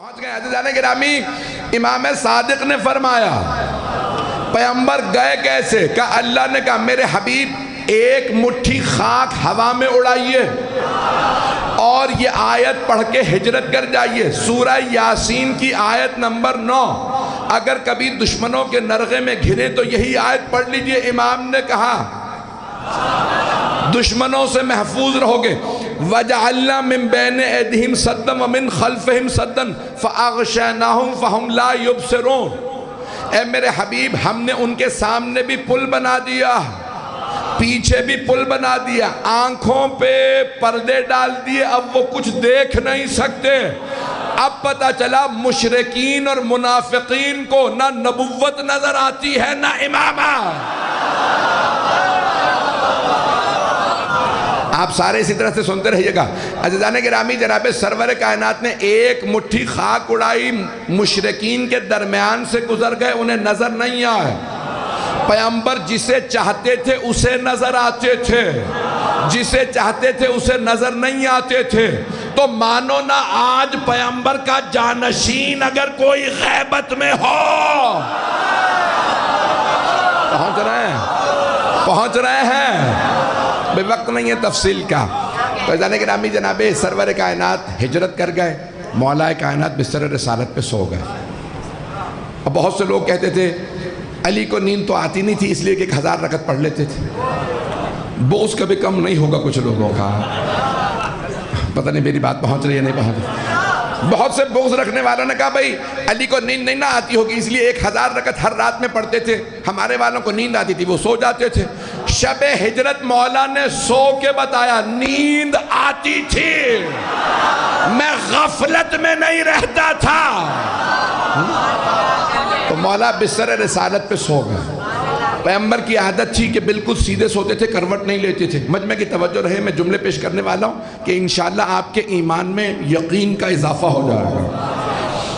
پہنچ گئے عزیزان گرامی، امام صادق نے فرمایا پیغمبر گئے کیسے؟ کہ اللہ نے کہا میرے حبیب ایک مٹھی خاک ہوا میں اڑائیے اور یہ آیت پڑھ کے ہجرت کر جائیے، سورہ یاسین کی آیت نمبر 9۔ اگر کبھی دشمنوں کے نرغے میں گھرے تو یہی آیت پڑھ لیجئے۔ امام نے کہا دشمنوں سے محفوظ رہو گے۔ وَجَعَلْنَا مِن بَيْنِ أَيْدِيهِمْ سَدًّا وَمِن خَلْفِهِمْ سَدًّا فَأَغْشَيْنَاهُمْ فَهُمْ لَا يُبْصِرُونَ۔ اے میرے حبیب ہم نے ان کے سامنے بھی پل بنا دیا، پیچھے بھی پل بنا دیا، آنکھوں پہ پردے ڈال دیے، اب وہ کچھ دیکھ نہیں سکتے۔ اب پتہ چلا مشرکین اور منافقین کو نہ نبوت نظر آتی ہے نہ امامہ۔ آپ سارے اسی طرح سے سنتے رہیے گا۔ عزیزان گرامی، جناب سرور کائنات نے ایک مٹھی خاک اڑائی، مشرکین کے درمیان سے گزر گئے، انہیں نظر نہیں آئے۔ پیغمبر جسے چاہتے تھے اسے نظر آتے تھے، جسے چاہتے تھے اسے نظر نہیں آتے تھے۔ تو مانو نہ آج پیغمبر کا جانشین اگر کوئی غیبت میں ہو، پہنچ رہے ہیں، بے وقت نہیں ہے تفصیل کا۔ تو عزیزان گرامی، جناب سرور کائنات ہجرت کر گئے، مولا کائنات بستر رسالت پہ سو گئے۔ اب بہت سے لوگ کہتے تھے علی کو نیند تو آتی نہیں تھی اس لیے کہ 1000 رکعت پڑھ لیتے تھے۔ بغض کبھی کم نہیں ہوگا کچھ لوگوں کا، پتہ نہیں میری بات پہنچ رہی ہے نہیں پہنچ رہی۔ بہت سے بغض رکھنے والوں نے کہا بھائی علی کو نیند نہیں نہ آتی ہوگی اس لیے 1000 رکعت ہر رات میں پڑھتے تھے، ہمارے والوں کو نیند آتی تھی وہ سو جاتے تھے۔ شب ہجرت مولا نے سو کے بتایا نیند آتی تھی، میں غفلت میں نہیں رہتا تھا۔ تو مولا بستر رسالت پہ سو گئے۔ پیغمبر کی عادت تھی کہ بالکل سیدھے سوتے تھے، کروٹ نہیں لیتے تھے۔ مجمع کی توجہ رہے، میں جملے پیش کرنے والا ہوں کہ انشاءاللہ آپ کے ایمان میں یقین کا اضافہ ہو جائے گا۔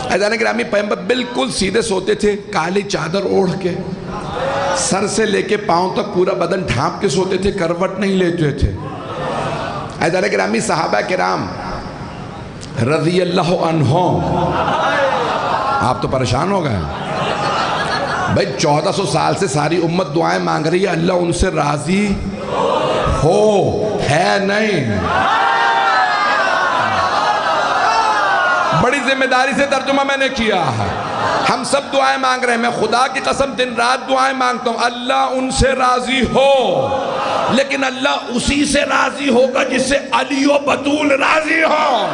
عزیزان گرامی، پیغمبر بالکل سیدھے سوتے تھے، کالی چادر اوڑھ کے، سر سے لے کے پاؤں تک پورا بدن ڈھانپ کے سوتے تھے، کروٹ نہیں لیتے تھے۔ عزیزان گرامی، صحابہ کرام رضی اللہ عنہم، آپ تو پریشان ہو گئے بھائی، 1400 سال سے ساری امت دعائیں مانگ رہی ہے، اللہ ان سے راضی ہو، ہے نہیں؟ بڑی ذمہ داری سے ترجمہ میں نے کیا ہے، ہم سب دعائیں مانگ رہے ہیں، میں خدا کی قسم دن رات دعائیں مانگتا ہوں اللہ ان سے راضی ہو، لیکن اللہ اسی سے راضی ہوگا جس سے علی و بطول راضی ہو۔